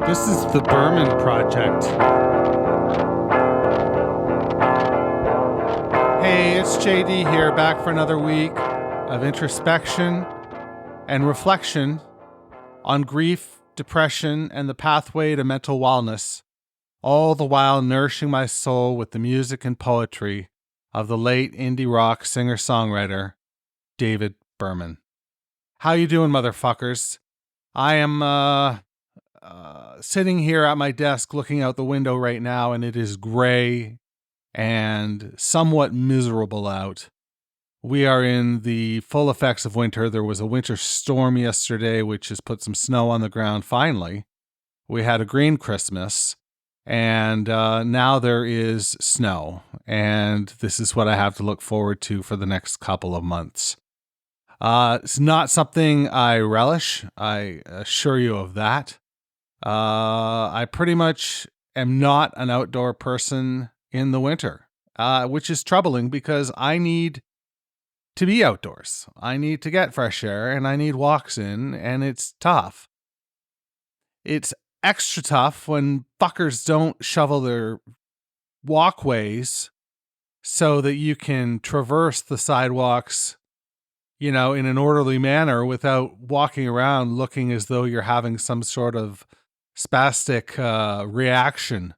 This is the Berman Project. Hey, it's JD here, back for another week of introspection and reflection on grief, depression, and the pathway to mental wellness, all the while nourishing my soul with the music and poetry of the late indie rock singer-songwriter David Berman. How you doing, motherfuckers? I am sitting here at my desk looking out the window right now, and it is gray and somewhat miserable out. We are in the full effects of winter. There was a winter storm yesterday, which has put some snow on the ground finally. We had a green Christmas, and now there is snow, and this is what I have to look forward to for the next couple of months. It's not something I relish, I assure you of that. I pretty much am not an outdoor person in the winter, which is troubling because I need to be outdoors. I need to get fresh air and I need walks in, and it's tough. It's extra tough when fuckers don't shovel their walkways so that you can traverse the sidewalks, in an orderly manner without walking around looking as though you're having some sort of spastic reaction.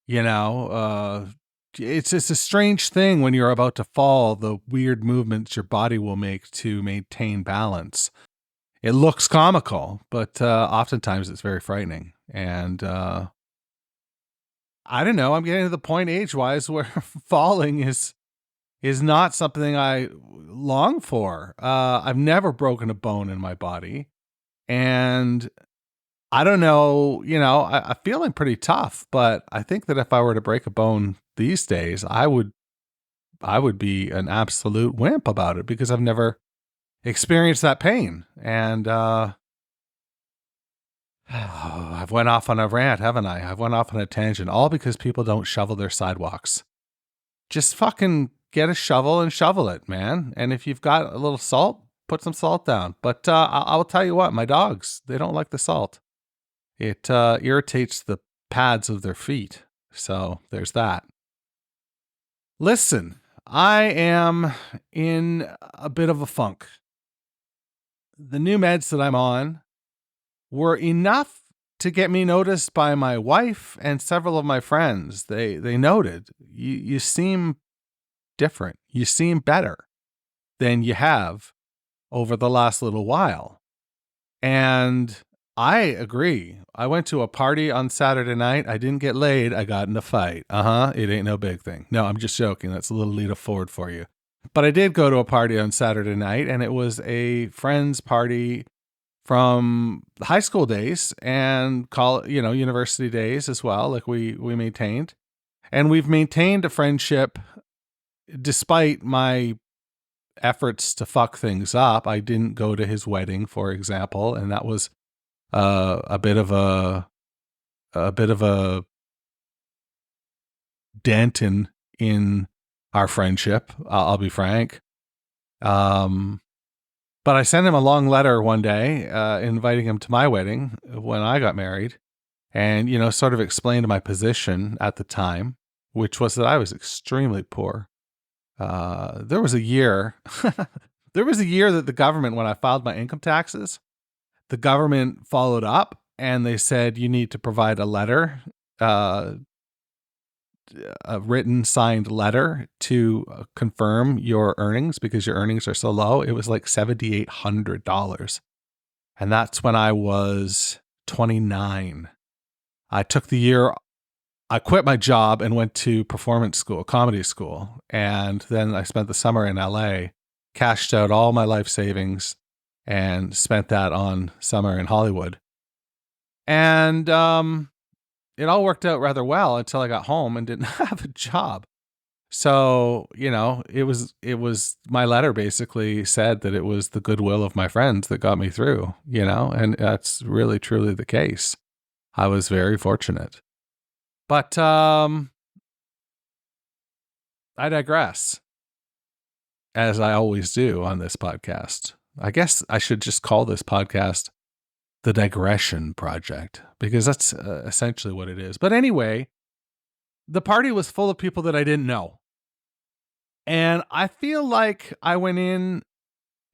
It's just a strange thing when you're about to fall, the weird movements your body will make to maintain balance. It looks comical, but oftentimes it's very frightening. And I don't know, I'm getting to the point age-wise where falling is not something I long for. I've never broken a bone in my body. And I don't know, I feel I'm pretty tough, but I think that if I were to break a bone these days, I would be an absolute wimp about it because I've never experienced that pain. And I've went off on a rant, haven't I? I've went off on a tangent, all because people don't shovel their sidewalks. Just fucking get a shovel and shovel it, man. And if you've got a little salt, put some salt down. But I'll tell you what, my dogs, they don't like the salt. It irritates the pads of their feet. So there's that. Listen, I am in a bit of a funk. The new meds that I'm on were enough to get me noticed by my wife and several of my friends. They noted, you seem different. You seem better than you have over the last little while. And I agree. I went to a party on Saturday night. I didn't get laid. I got in a fight. It ain't no big thing. No, I'm just joking. That's a little lead forward for you. But I did go to a party on Saturday night, and it was a friend's party from high school days and university days as well. Like we maintained, and we've maintained a friendship despite my efforts to fuck things up. I didn't go to his wedding, for example, and that was a bit of a dent in our friendship. I'll be frank. But I sent him a long letter one day, inviting him to my wedding when I got married, and sort of explained my position at the time, which was that I was extremely poor. There was a year that the government, when I filed my income taxes, the government followed up and they said, you need to provide a letter, a written signed letter to confirm your earnings because your earnings are so low. It was like $7,800. And that's when I was 29. I took the year, I quit my job and went to performance school, comedy school. And then I spent the summer in LA, cashed out all my life savings, and spent that on summer in Hollywood. And it all worked out rather well until I got home and didn't have a job. So, it was my letter basically said that it was the goodwill of my friends that got me through, and that's really, truly the case. I was very fortunate. But I digress, as I always do on this podcast. I guess I should just call this podcast the digression project, because that's essentially what it is. But anyway, the party was full of people that I didn't know. And I feel like I went in,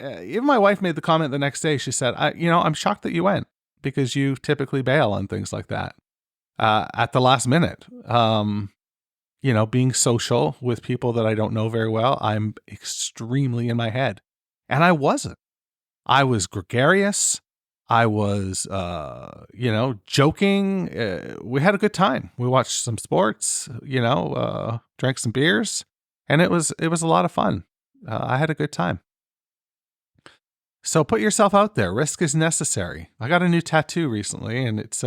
even my wife made the comment the next day. She said, I'm shocked that you went, because you typically bail on things like that at the last minute. Being social with people that I don't know very well, I'm extremely in my head. And I wasn't. I was gregarious. I was, joking. We had a good time. We watched some sports, drank some beers, and it was a lot of fun. I had a good time. So put yourself out there. Risk is necessary. I got a new tattoo recently, and it's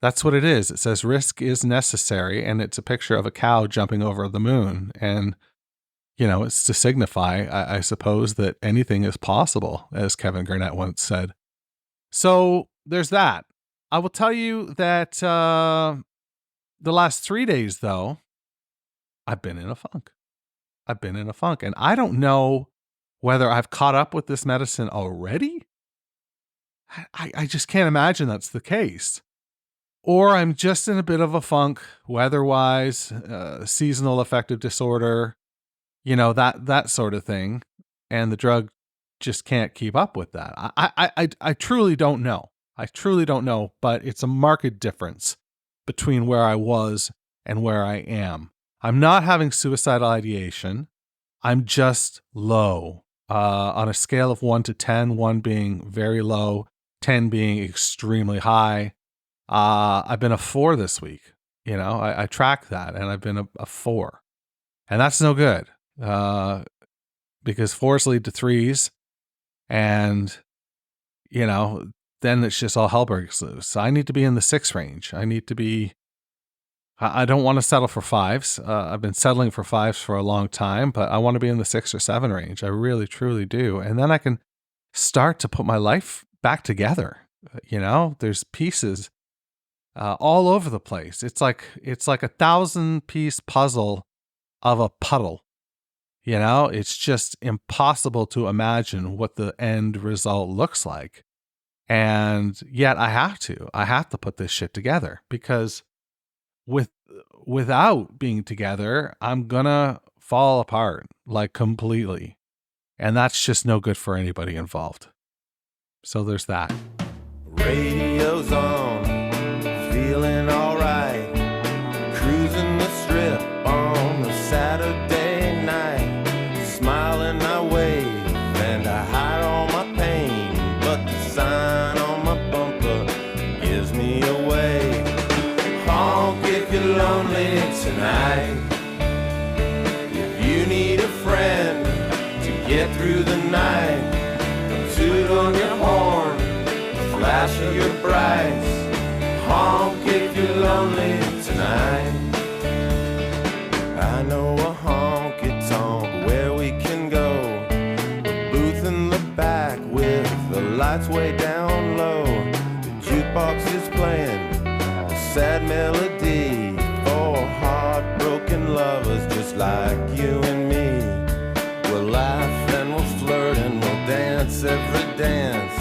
that's what it is. It says risk is necessary, and it's a picture of a cow jumping over the moon. And, it's to signify, I suppose, that anything is possible, as Kevin Garnett once said. So there's that. I will tell you that the last 3 days, though, I've been in a funk. And I don't know whether I've caught up with this medicine already. I just can't imagine that's the case. Or I'm just in a bit of a funk, weather-wise, seasonal affective disorder, that sort of thing. And the drug just can't keep up with that. I truly don't know. But it's a marked difference between where I was and where I am. I'm not having suicidal ideation. I'm just low. On a scale of 1 to 10, 1 being very low, 10 being extremely high. I've been a 4 this week. I track that, and I've been a 4. And that's no good, because 4s lead to 3s, and, then it's just all hell breaks loose. So I need to be in the 6 range. I don't want to settle for 5s. I've been settling for 5s for a long time, but I want to be in the 6 or 7 range. I really, truly do. And then I can start to put my life back together. There's pieces all over the place. It's like a 1,000-piece puzzle of a puddle. It's just impossible to imagine what the end result looks like. And yet I have to put this shit together, because without being together, I'm gonna fall apart, like, completely. And that's just no good for anybody involved. So there's that. Radio's on, feeling alright, cruising the strip on a Saturday night, smiling I wave and I hide all my pain, but the sign on my bumper gives me away. Honk if you're lonely tonight, if you need a friend to get through the night, toot on your horn, flash of your brights. Honk if you're lonely tonight. I know a honky-tonk where we can go, a booth in the back with the lights way down low. The jukebox is playing a sad melody for heartbroken lovers just like you and me. We'll laugh and we'll flirt and we'll dance every dance.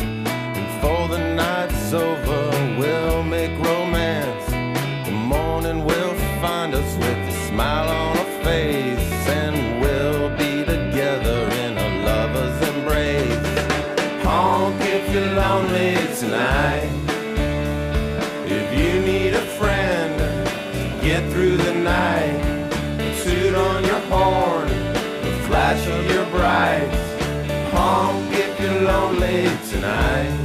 Before the night's over, we'll make romance. The morning will find us with a smile on our face, and we'll be together in a lover's embrace. Honk if you're lonely tonight, if you need a friend to get through the night, toot on your horn, the flash of your brights. Honk if you're lonely tonight.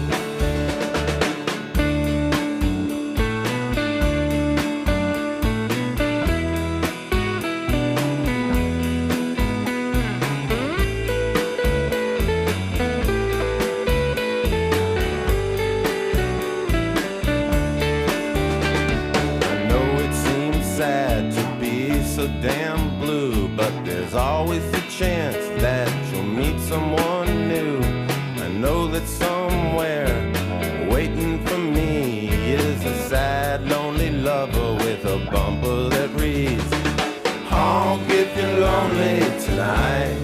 So damn blue, but there's always a chance that you'll meet someone new. I know that somewhere waiting for me is a sad, lonely lover with a bumper that reads, honk if you're lonely tonight.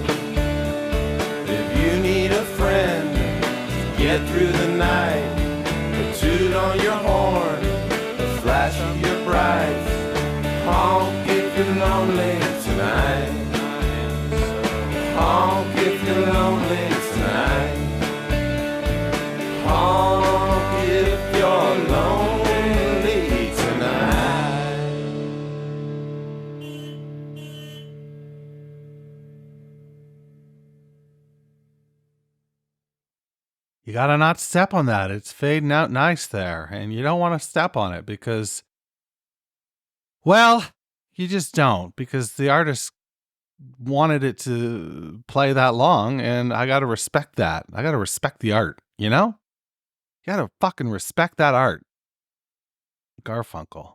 If you need a friend to get through the night, You got to not step on that. It's fading out nice there. And you don't want to step on it because, well, you just don't, because the artist wanted it to play that long, and I got to respect that. I got to respect the art, you know? You got to fucking respect that art. Garfunkel.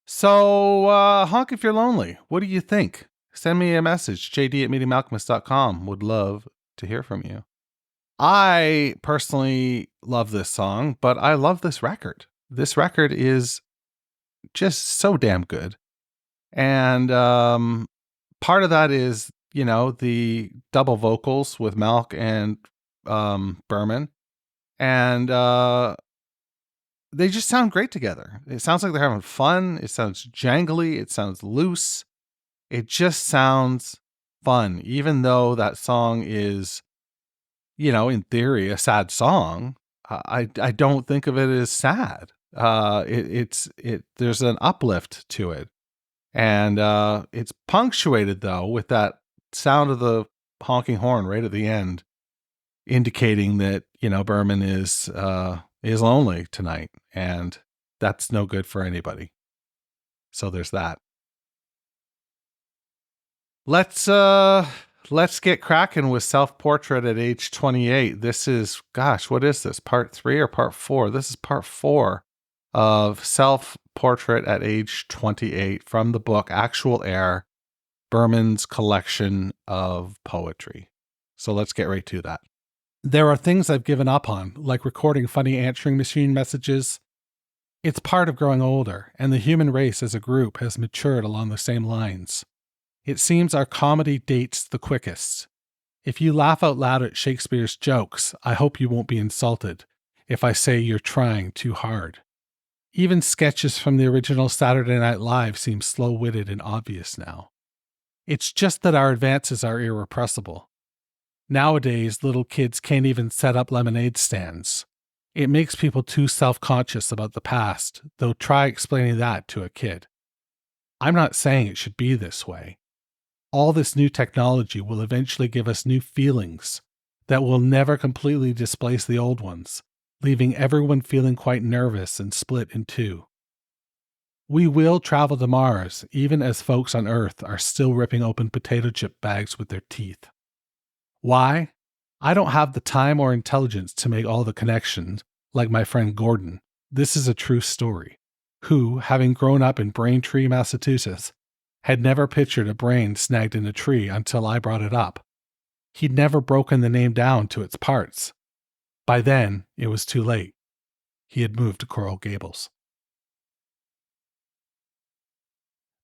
So, Honk, if you're lonely, what do you think? Send me a message, jd@meetingmalcolmus.com. Would love to hear from you. I personally love this song, but I love this record. This record is just so damn good. And part of that is, the double vocals with Malk and Berman. And they just sound great together. It sounds like they're having fun. It sounds jangly. It sounds loose. It just sounds fun, even though that song is, in theory, a sad song. I don't think of it as sad. There's an uplift to it. And it's punctuated, though, with that sound of the honking horn right at the end, indicating that, Berman is lonely tonight, and that's no good for anybody. So there's that. Let's get cracking with Self-Portrait at age 28. This is, what is this? Part 3 or part 4? This is part 4 of Self-Portrait at age 28 from the book Actual Air, Berman's collection of poetry. So let's get right to that. There are things I've given up on, like recording funny answering machine messages. It's part of growing older, and the human race as a group has matured along the same lines. It seems our comedy dates the quickest. If you laugh out loud at Shakespeare's jokes, I hope you won't be insulted if I say you're trying too hard. Even sketches from the original Saturday Night Live seem slow-witted and obvious now. It's just that our advances are irrepressible. Nowadays, little kids can't even set up lemonade stands. It makes people too self-conscious about the past, though try explaining that to a kid. I'm not saying it should be this way. All this new technology will eventually give us new feelings that will never completely displace the old ones, leaving everyone feeling quite nervous and split in two. We will travel to Mars, even as folks on Earth are still ripping open potato chip bags with their teeth. Why? I don't have the time or intelligence to make all the connections, like my friend Gordon. This is a true story, who, having grown up in Braintree, Massachusetts, had never pictured a brain snagged in a tree until I brought it up. He'd never broken the name down to its parts. By then, it was too late. He had moved to Coral Gables.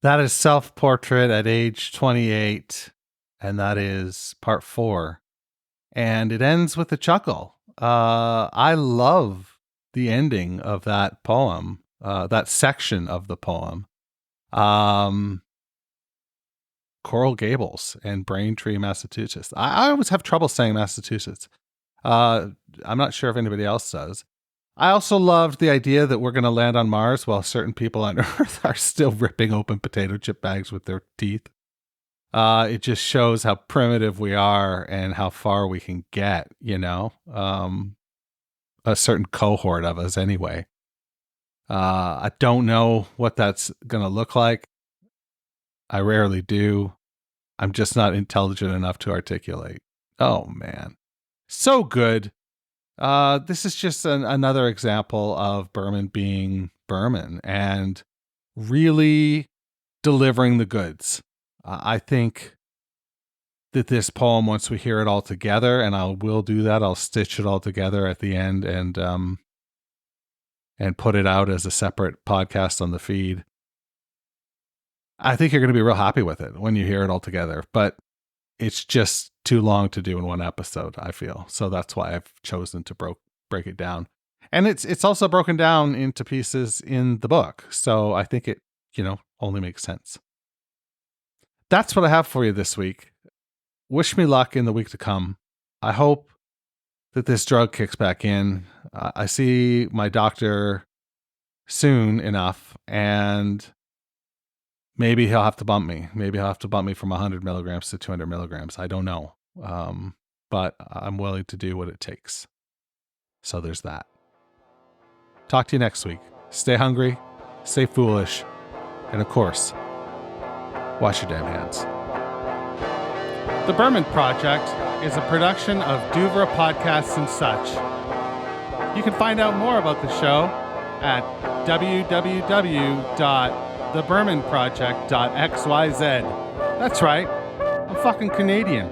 That is Self-Portrait at age 28, and that is part 4. And it ends with a chuckle. I love the ending of that poem, that section of the poem. Coral Gables and Braintree, Massachusetts. I always have trouble saying Massachusetts. I'm not sure if anybody else does. I also loved the idea that we're going to land on Mars while certain people on Earth are still ripping open potato chip bags with their teeth. It just shows how primitive we are and how far we can get, a certain cohort of us anyway. I don't know what that's going to look like. I rarely do. I'm just not intelligent enough to articulate. Oh, man. So good. This is just another example of Berman being Berman and really delivering the goods. I think that this poem, once we hear it all together, and I will do that, I'll stitch it all together at the end and put it out as a separate podcast on the feed. I think you're going to be real happy with it when you hear it all together, but it's just too long to do in one episode, I feel. So that's why I've chosen to break it down. And it's also broken down into pieces in the book. So I think it, only makes sense. That's what I have for you this week. Wish me luck in the week to come. I hope that this drug kicks back in. I see my doctor soon enough, and maybe he'll have to bump me. Maybe he'll have to bump me from 100 milligrams to 200 milligrams. I don't know. But I'm willing to do what it takes. So there's that. Talk to you next week. Stay hungry, stay foolish, and of course, wash your damn hands. The Berman Project is a production of Douvra Podcasts and Such. You can find out more about the show at www.thebermanproject.xyz. That's right, I'm fucking Canadian.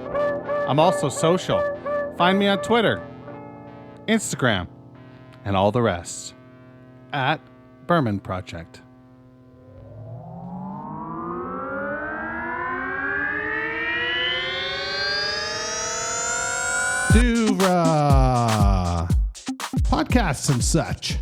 I'm also social. Find me on Twitter, Instagram, and all the rest at Berman Project. Douvra Podcasts and Such.